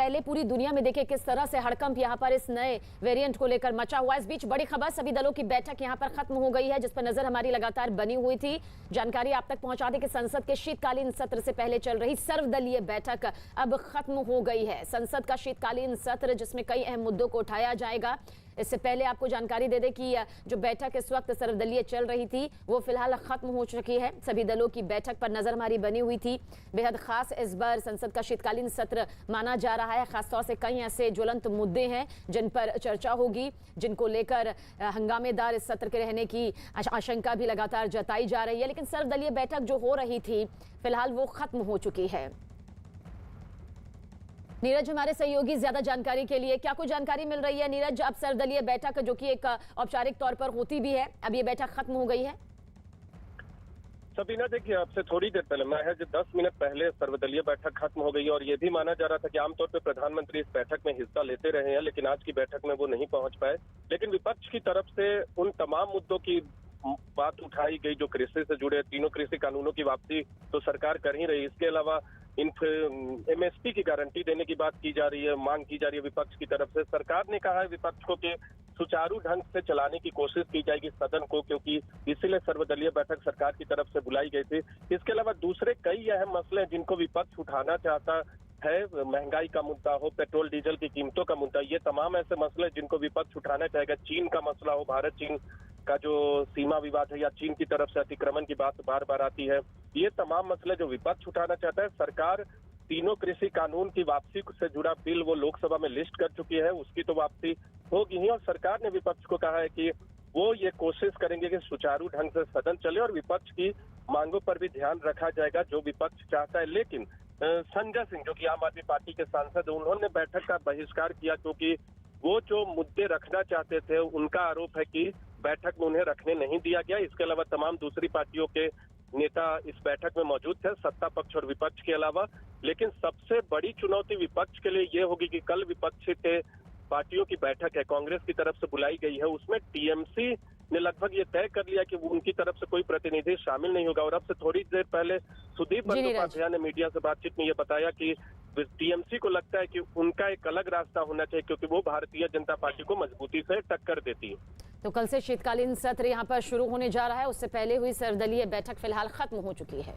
पहले पूरी दुनिया में देखिए किस तरह से हड़कंप यहाँ पर इस नए वेरिएंट को लेकर मचा हुआ है। इस बीच बड़ी खबर, सभी दलों की बैठक यहाँ पर खत्म हो गई है, जिस पर नजर हमारी लगातार बनी हुई थी। जानकारी आप तक पहुंचा दें कि संसद के शीतकालीन सत्र से पहले चल रही सर्वदलीय बैठक अब खत्म हो गई है। संसद का शीतकालीन सत्र जिसमें कई अहम मुद्दों को उठाया जाएगा। इससे पहले आपको जानकारी दे दें कि जो बैठक इस वक्त सर्वदलीय चल रही थी वो फिलहाल खत्म हो चुकी है। सभी दलों की बैठक पर नजर हमारी बनी हुई थी। बेहद खास इस बार संसद का शीतकालीन सत्र माना जा रहा है। खासतौर से कई ऐसे ज्वलंत मुद्दे हैं जिन पर चर्चा होगी, जिनको लेकर हंगामेदार इस सत्र के रहने की आशंका भी लगातार जताई जा रही है। लेकिन सर्वदलीय बैठक जो हो रही थी फिलहाल वो खत्म हो चुकी है। नीरज हमारे सहयोगी ज्यादा जानकारी के लिए, क्या कुछ जानकारी मिल रही है नीरज? अब सर्वदलीय बैठक जो कि एक औपचारिक तौर पर होती भी है, अब ये बैठक खत्म हो गई है। सबीना देखिए, आपसे थोड़ी देर पहले, महज 10 मिनट पहले सर्वदलीय बैठक खत्म हो गई और ये भी माना जा रहा था कि आमतौर पर प्रधानमंत्री इस बैठक में हिस्सा लेते रहे हैं, लेकिन आज की बैठक में वो नहीं पहुंच पाए। लेकिन विपक्ष की तरफ से उन तमाम मुद्दों की बात उठाई गई जो कृषि से जुड़े, तीनों कृषि कानूनों की वापसी तो सरकार कर ही रही, इसके अलावा एमएसपी की गारंटी देने की बात की जा रही है, मांग की जा रही है विपक्ष की तरफ से। सरकार ने कहा है विपक्ष को कि सुचारू ढंग से चलाने की कोशिश की जाएगी सदन को, क्योंकि इसीलिए सर्वदलीय बैठक सरकार की तरफ से बुलाई गई थी। इसके अलावा दूसरे कई अहम मसले जिनको विपक्ष उठाना चाहता है, महंगाई का मुद्दा हो, पेट्रोल डीजल की कीमतों का मुद्दा, ये तमाम ऐसे मसले जिनको विपक्ष उठाना चाहेगा। चीन का मसला हो, भारत चीन का जो सीमा विवाद है या चीन की तरफ से अतिक्रमण की बात बार बार आती है, ये तमाम मसले जो विपक्ष उठाना चाहता है। सरकार तीनों कृषि कानून की वापसी से जुड़ा बिल वो लोकसभा में लिस्ट कर चुकी है, उसकी तो वापसी होगी ही। और सरकार ने विपक्ष को कहा है कि वो ये कोशिश करेंगे कि सुचारू ढंग से सदन चले और विपक्ष की मांगों पर भी ध्यान रखा जाएगा जो विपक्ष चाहता है। लेकिन संजय सिंह जो कि आम आदमी पार्टी के सांसद, उन्होंने बैठक का बहिष्कार किया क्योंकि वो जो मुद्दे रखना चाहते थे उनका आरोप है कि बैठक में उन्हें रखने नहीं दिया गया। इसके अलावा तमाम दूसरी पार्टियों के नेता इस बैठक में मौजूद थे, सत्ता पक्ष और विपक्ष के अलावा। लेकिन सबसे बड़ी चुनौती विपक्ष के लिए ये होगी कि कल विपक्ष के पार्टियों की बैठक है, कांग्रेस की तरफ से बुलाई गई है, उसमें टीएमसी ने लगभग ये तय कर लिया कि उनकी तरफ से कोई प्रतिनिधि शामिल नहीं होगा। और अब से थोड़ी देर पहले सुदीप बंदोपाध्याय ने मीडिया से बातचीत में ये बताया कि टीएमसी को लगता है कि उनका एक अलग रास्ता होना चाहिए क्योंकि वो भारतीय जनता पार्टी को मजबूती से टक्कर देती है। तो कल से शीतकालीन सत्र यहाँ पर शुरू होने जा रहा है, उससे पहले हुई सर्वदलीय बैठक फिलहाल खत्म हो चुकी है।